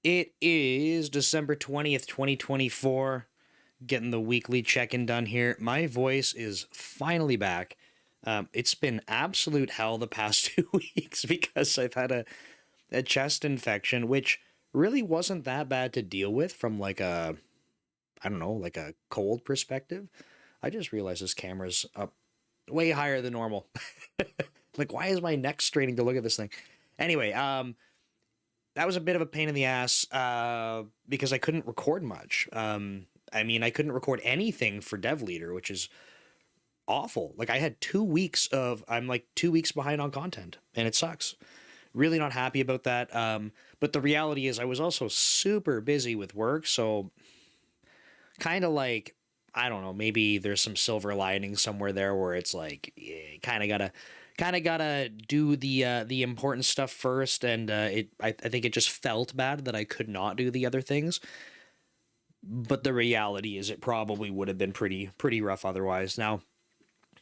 It is December 20th, 2024. Getting the weekly check in done here. My voice is finally back. It's been absolute hell the past 2 weeks because I've had a chest infection, which really wasn't that bad to deal with from like I don't know, like a cold perspective. I just realized this camera's up way higher than normal. Like, why is my neck straining to look at this thing? Anyway, that was a bit of a pain in the ass because I couldn't record much. I mean, I couldn't record anything for Dev Leader, which is awful. Like, I had 2 weeks of, I'm like 2 weeks behind on content, and it sucks. Really not happy about that. But the reality is, I was also super busy with work, so kind of like, I don't know, maybe there's some silver lining somewhere there where it's like, kind of gotta do the important stuff first, and I think it just felt bad that I could not do the other things. But the reality is, it probably would have been pretty rough otherwise. Now,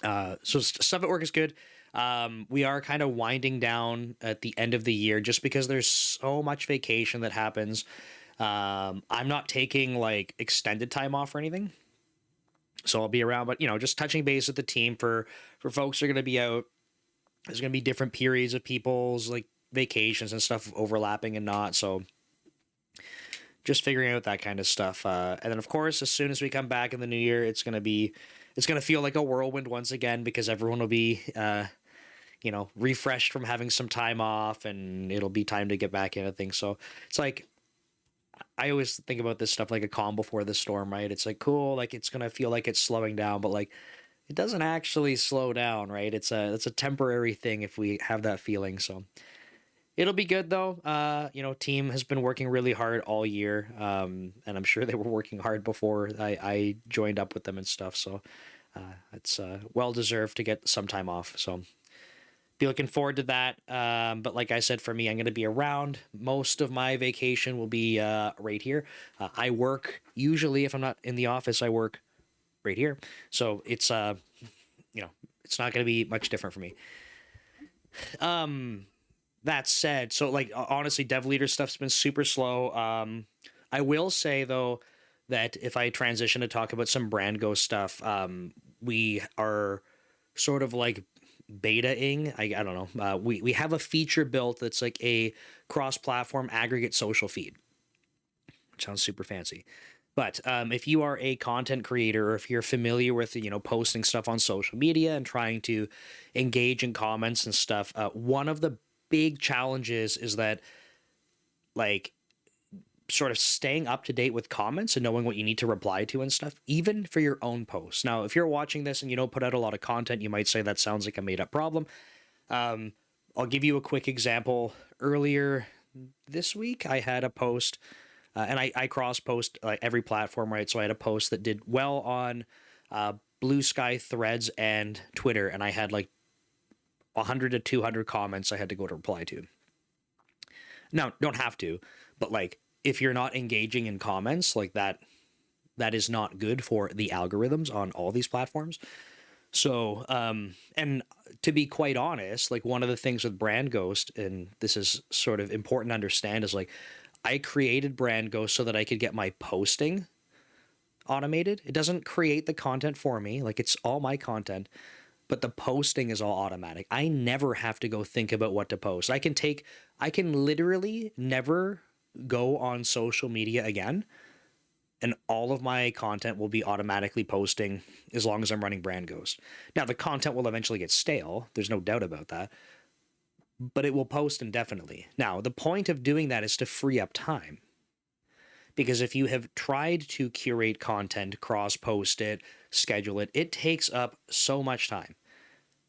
so stuff at work is good. We are kind of winding down at the end of the year just because there's so much vacation that happens. I'm not taking like extended time off or anything, so I'll be around. But just touching base with the team for folks who are going to be out. There's going to be different periods of people's like vacations and stuff overlapping and not. So just figuring out that kind of stuff. And then of course, as soon as we come back in the new year, it's gonna feel like a whirlwind once again because everyone will be refreshed from having some time off, and it'll be time to get back into things. So it's like I always think about this stuff like a calm before the storm, right? It's like cool, like it's gonna feel like it's slowing down, but like it doesn't actually slow down, right? It's a temporary thing if we have that feeling. So it'll be good though. Team has been working really hard all year, and I'm sure they were working hard before I joined up with them and stuff. So it's well deserved to get some time off. So be looking forward to that. But like I said, for me, I'm going to be around. Most of my vacation will be right here. I work usually if I'm not in the office, I work right here. So you know, it's not going to be much different for me. Um, that said, so like honestly, dev leader stuff's been super slow. I will say though that if I transition to talk about some brand go stuff, we are sort of like beta-ing. I don't know. We have a feature built that's like a cross-platform aggregate social feed. Sounds super fancy. But if you are a content creator, or if you're familiar with posting stuff on social media and trying to engage in comments and stuff, one of the big challenges is that like sort of staying up to date with comments and knowing what you need to reply to and stuff, even for your own posts. Now, if you're watching this and you don't put out a lot of content, you might say that sounds like a made up problem. Um, I'll give you a quick example. Earlier this week, I had a post, and I cross post like every platform, right? So I had a post that did well on Blue Sky, Threads, and Twitter, and I had like 100 to 200 comments I had to go to reply to. Now, don't have to, but like if you're not engaging in comments, like that is not good for the algorithms on all these platforms. So, and to be quite honest, like one of the things with Brand Ghost, and this is sort of important to understand, is like I created Brand Ghost so that I could get my posting automated. It doesn't create the content for me, like it's all my content, but the posting is all automatic. I never have to go think about what to post. I can literally never go on social media again, and all of my content will be automatically posting as long as I'm running Brand Ghost. Now, the content will eventually get stale. There's no doubt about that, but it will post indefinitely. Now, the point of doing that is to free up time. Because if you have tried to curate content, cross post it, schedule it, it takes up so much time.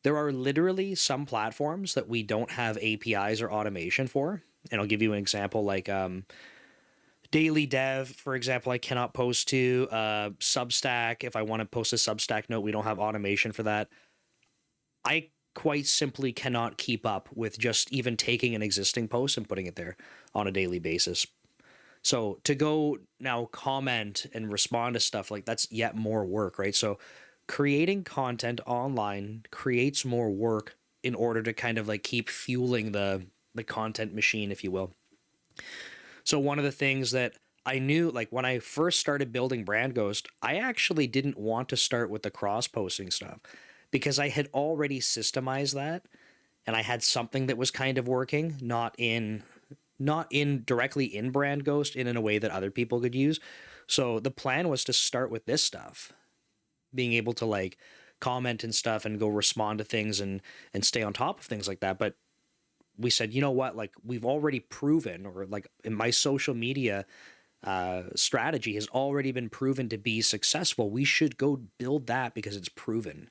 There are literally some platforms that we don't have APIs or automation for. And I'll give you an example like Daily Dev, for example, I cannot post to. Substack, if I want to post a Substack note, we don't have automation for that. I quite simply cannot keep up with just even taking an existing post and putting it there on a daily basis. So to go now comment and respond to stuff like that's yet more work, right? So creating content online creates more work in order to kind of like keep fueling the content machine, if you will. So one of the things that I knew, like when I first started building Brand Ghost, I actually didn't want to start with the cross posting stuff because I had already systemized that and I had something that was kind of working, not in directly in Brand Ghost in a way that other people could use. So the plan was to start with this stuff, being able to like comment and stuff and go respond to things and stay on top of things like that. But we said, you know what, like we've already proven, or like in my social media strategy has already been proven to be successful. We should go build that because it's proven.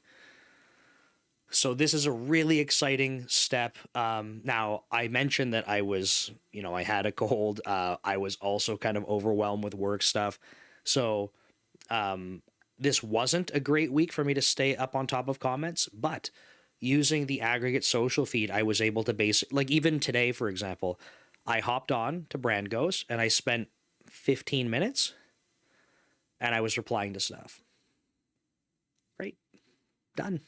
So this is a really exciting step. Now I mentioned that I was, I had a cold. I was also kind of overwhelmed with work stuff. So um, this wasn't a great week for me to stay up on top of comments, but using the aggregate social feed, I was able to like even today, for example, I hopped on to Brand Ghost and I spent 15 minutes and I was replying to stuff. Great. Done.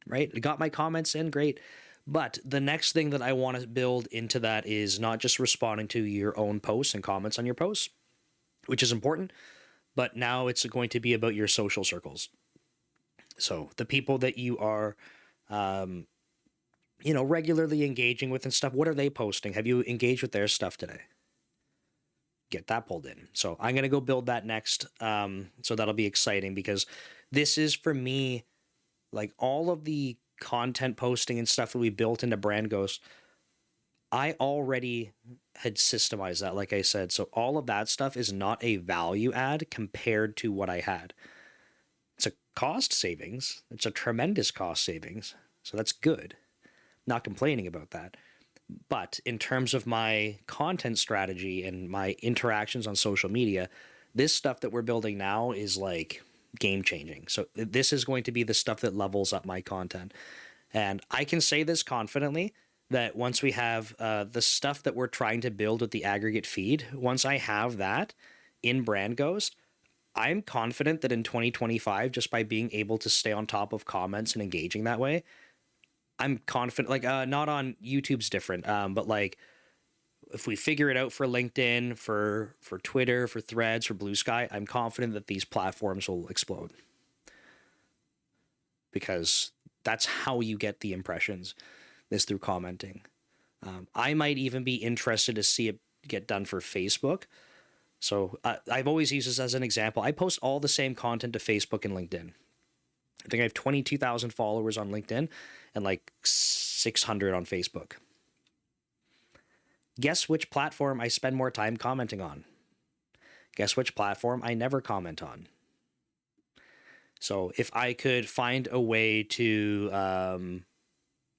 Right? I got my comments in, great. But the next thing that I want to build into that is not just responding to your own posts and comments on your posts, which is important, but now it's going to be about your social circles. So the people that you are, um, regularly engaging with and stuff, what are they posting? Have you engaged with their stuff today? Get that pulled in. So I'm going to go build that next. So that'll be exciting because this is for me, like all of the content posting and stuff that we built into Brand Ghost, I already had systemized that, like I said. So all of that stuff is not a value add compared to what I had. It's a cost savings. It's a tremendous cost savings. So that's good. Not complaining about that. But in terms of my content strategy and my interactions on social media, this stuff that we're building now is like game changing. So this is going to be the stuff that levels up my content. And I can say this confidently that once we have the stuff that we're trying to build with the aggregate feed, once I have that in Brand Ghost, I'm confident that in 2025, just by being able to stay on top of comments and engaging that way, I'm confident, like not on YouTube's different, but like if we figure it out for LinkedIn, for Twitter, for Threads, for Blue Sky, I'm confident that these platforms will explode because that's how you get the impressions, is through commenting. I might even be interested to see it get done for Facebook. So I've always used this as an example. I post all the same content to Facebook and LinkedIn. I think I have 22,000 followers on LinkedIn and like 600 on Facebook. Guess which platform I spend more time commenting on? Guess which platform I never comment on? So if I could find a way to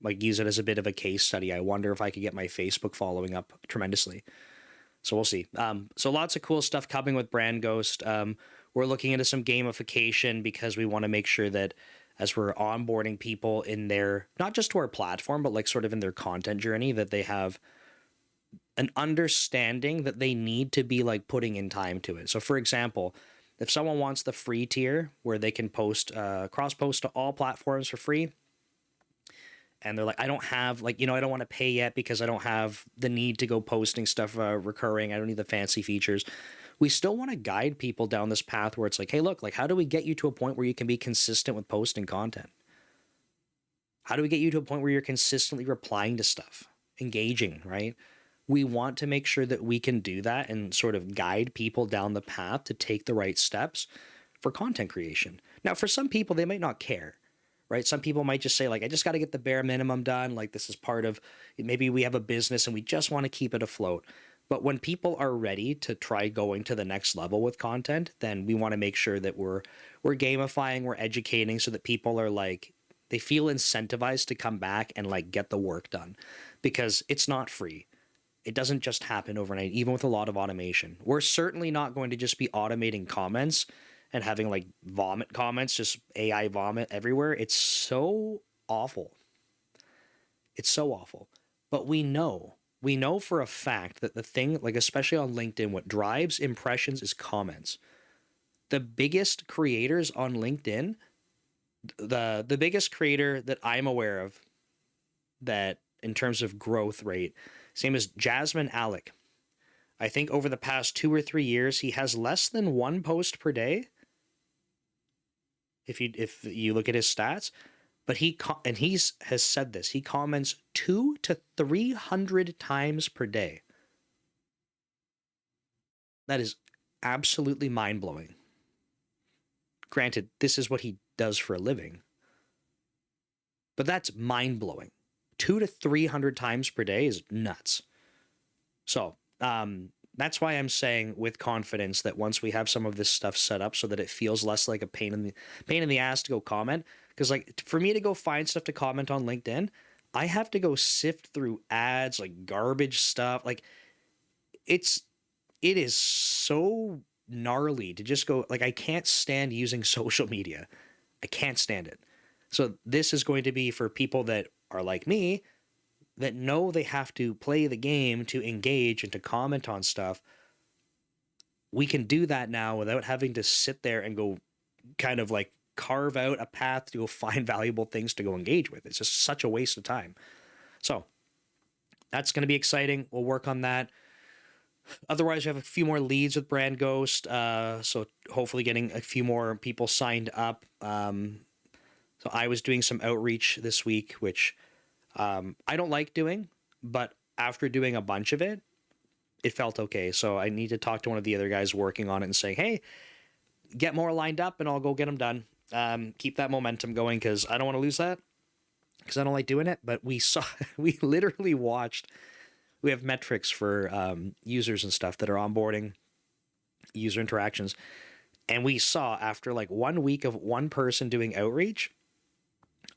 like use it as a bit of a case study, I wonder if I could get my Facebook following up tremendously. So we'll see. So lots of cool stuff coming with Brand Ghost. We're looking into some gamification because we want to make sure that as we're onboarding people in their, not just to our platform, but like sort of in their content journey, that they have an understanding that they need to be like putting in time to it. So for example, if someone wants the free tier where they can post, cross post to all platforms for free, and they're like, I don't have like, I don't want to pay yet because I don't have the need to go posting stuff recurring. I don't need the fancy features. We still want to guide people down this path where it's like, hey, look, like, how do we get you to a point where you can be consistent with posting content? How do we get you to a point where you're consistently replying to stuff, engaging, right? We want to make sure that we can do that and sort of guide people down the path to take the right steps for content creation. Now, for some people, they might not care, right? Some people might just say, like, I just got to get the bare minimum done. Like, this is part of, maybe we have a business and we just want to keep it afloat. But when people are ready to try going to the next level with content, then we want to make sure that we're gamifying, we're educating so that people are like, they feel incentivized to come back and like get the work done, because it's not free. It doesn't just happen overnight, even with a lot of automation. We're certainly not going to just be automating comments and having like vomit comments, just AI vomit everywhere. It's so awful. It's so awful. But we know for a fact that the thing, like especially on LinkedIn, what drives impressions is comments. The biggest creators on LinkedIn, the biggest creator that I'm aware of that in terms of growth rate, same as Jasmine Alec. I think over the past 2 or 3 years, he has less than one post per day. If you look at his stats, but he's has said this. He comments 200 to 300 times per day. That is absolutely mind blowing. Granted, this is what he does for a living, but that's mind blowing. 200 to 300 times per day is nuts. So, that's why I'm saying with confidence that once we have some of this stuff set up so that it feels less like a pain in the ass to go comment, because like for me to go find stuff to comment on LinkedIn, I have to go sift through ads, like garbage stuff. Like it's it is so gnarly to just go, like I can't stand using social media. I can't stand it. So this is going to be for people that are like me, that know they have to play the game to engage and to comment on stuff. We can do that now without having to sit there and go kind of like carve out a path to go find valuable things to go engage with. It's just such a waste of time. So that's going to be exciting. We'll work on that. Otherwise, we have a few more leads with Brand Ghost. So hopefully getting a few more people signed up. So I was doing some outreach this week, which I don't like doing, but after doing a bunch of it, it felt okay. So I need to talk to one of the other guys working on it and say, hey, get more lined up and I'll go get them done. Keep that momentum going because I don't want to lose that because I don't like doing it. But we literally watched, we have metrics for users and stuff that are onboarding, user interactions. And we saw after like 1 week of one person doing outreach,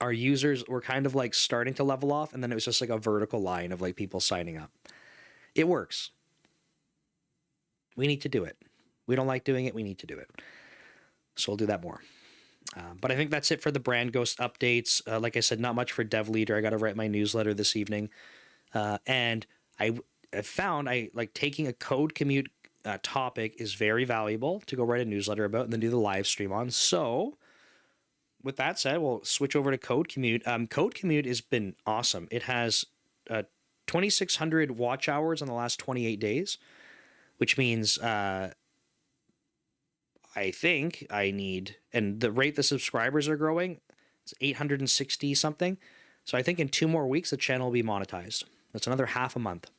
our users were kind of like starting to level off. And then it was just like a vertical line of like people signing up. It works. We need to do it. We don't like doing it. We need to do it. So we'll do that more. But I think that's it for the Brand Ghost updates. Like I said, not much for Dev Leader. I got to write my newsletter this evening. And I found I like taking a code commute topic is very valuable to go write a newsletter about and then do the live stream on. So with that said, we'll switch over to Code Commute. Code Commute has been awesome. It has 2,600 watch hours in the last 28 days, which means I think I need, and the rate the subscribers are growing, it's 860 something. So I think in 2 more weeks, the channel will be monetized. That's another half a month.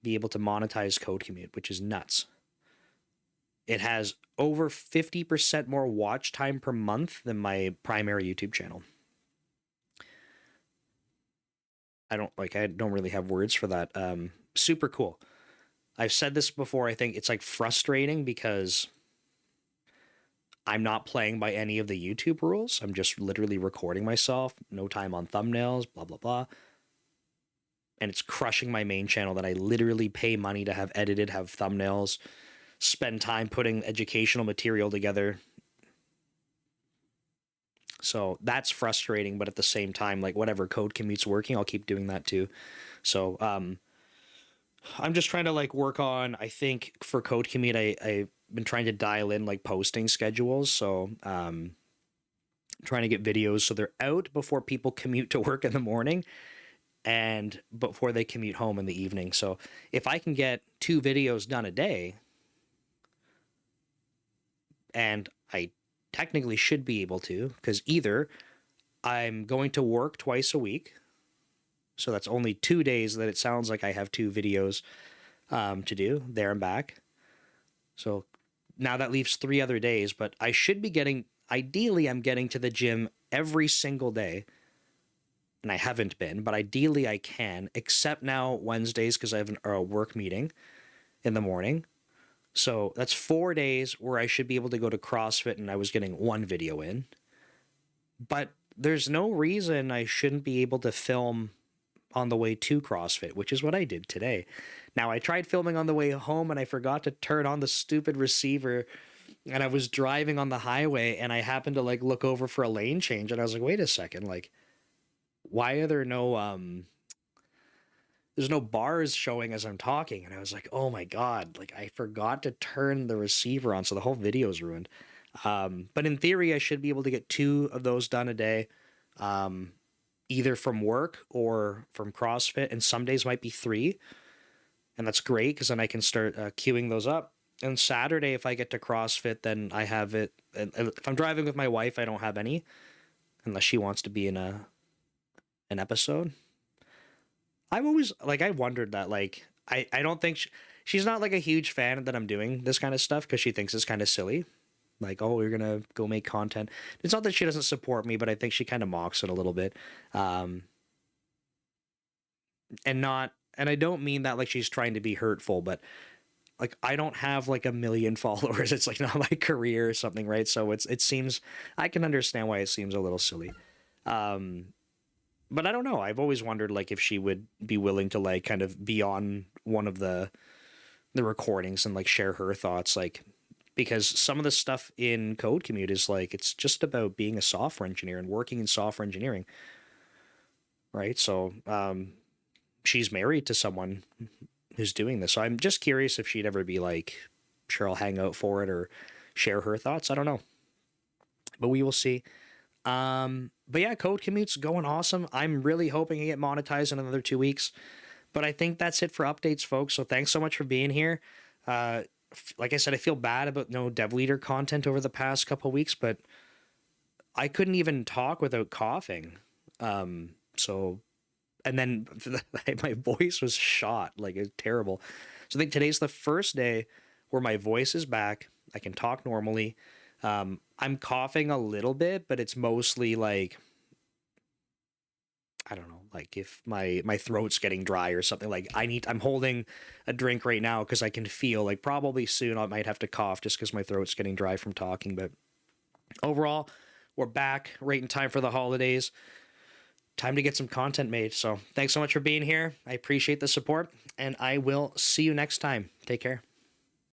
Be able to monetize Code Commute, which is nuts. It has over 50% more watch time per month than my primary YouTube channel. I don't really have words for that. Super cool. I've said this before. I think it's like frustrating because I'm not playing by any of the YouTube rules. I'm just literally recording myself, no time on thumbnails, blah, blah, blah. And it's crushing my main channel that I literally pay money to have edited, have thumbnails, spend time putting educational material together. So that's frustrating, but at the same time, like whatever, Code Commute's working, I'll keep doing that too. So I'm just trying to like work on, I think for Code Commute, I've been trying to dial in like posting schedules. So trying to get videos so they're out before people commute to work in the morning and before they commute home in the evening. So if I can get 2 videos done a day, and I technically should be able to, because either I'm going to work twice a week, so that's only 2 days that it sounds like I have 2 videos to do there and back. So now that leaves 3 other days, but I should be getting, ideally I'm getting to the gym every single day. And I haven't been, but ideally I can, except now Wednesdays because I have a work meeting in the morning. So that's 4 days where I should be able to go to CrossFit and I was getting 1 video in. But there's no reason I shouldn't be able to film on the way to CrossFit, which is what I did today. Now, I tried filming on the way home and I forgot to turn on the stupid receiver and I was driving on the highway and I happened to like look over for a lane change and I was like, wait a second, like, why are there there's no bars showing as I'm talking? And I was like, oh my God, like I forgot to turn the receiver on. So the whole video is ruined. But in theory, I should be able to get 2 of those done a day, either from work or from CrossFit. And some days might be 3. and that's great because then I can start queuing those up. And Saturday, if I get to CrossFit, then I have it. And if I'm driving with my wife, I don't have any unless she wants to be in an episode. I've always like I wondered that I don't think she's not like a huge fan that I'm doing this kind of stuff because she thinks it's kind of silly. Like, oh, we're gonna go make content. It's not that she doesn't support me, but I think she kind of mocks it a little bit. Um, and I don't mean that like she's trying to be hurtful, but like I don't have like a million followers. It's like not my career or something, right? So it seems I can understand why it seems a little silly. Um, but I don't know. I've always wondered like if she would be willing to like kind of be on one of the recordings and like share her thoughts, like because some of the stuff in Code Commute is like it's just about being a software engineer and working in software engineering, right? So she's married to someone who's doing this. So I'm just curious if she'd ever be like, sure, I'll hang out for it or share her thoughts. I don't know, but we will see. But yeah, Code Commute's going awesome. I'm really hoping to get monetized in another 2 weeks. But I think that's it for updates, folks. So thanks so much for being here. Like I said, I feel bad about no dev leader content over the past couple of weeks, but I couldn't even talk without coughing. So and then my voice was shot, like it's terrible. So I think today's the first day where my voice is back. I can talk normally. I'm coughing a little bit, but it's mostly like I don't know, like if my throat's getting dry or something. Like I'm holding a drink right now because I can feel like probably soon I might have to cough just because my throat's getting dry from talking. But overall, we're back right in time for the holidays. Time to get some content made. So thanks so much for being here. I appreciate the support, and I will see you next time. Take care.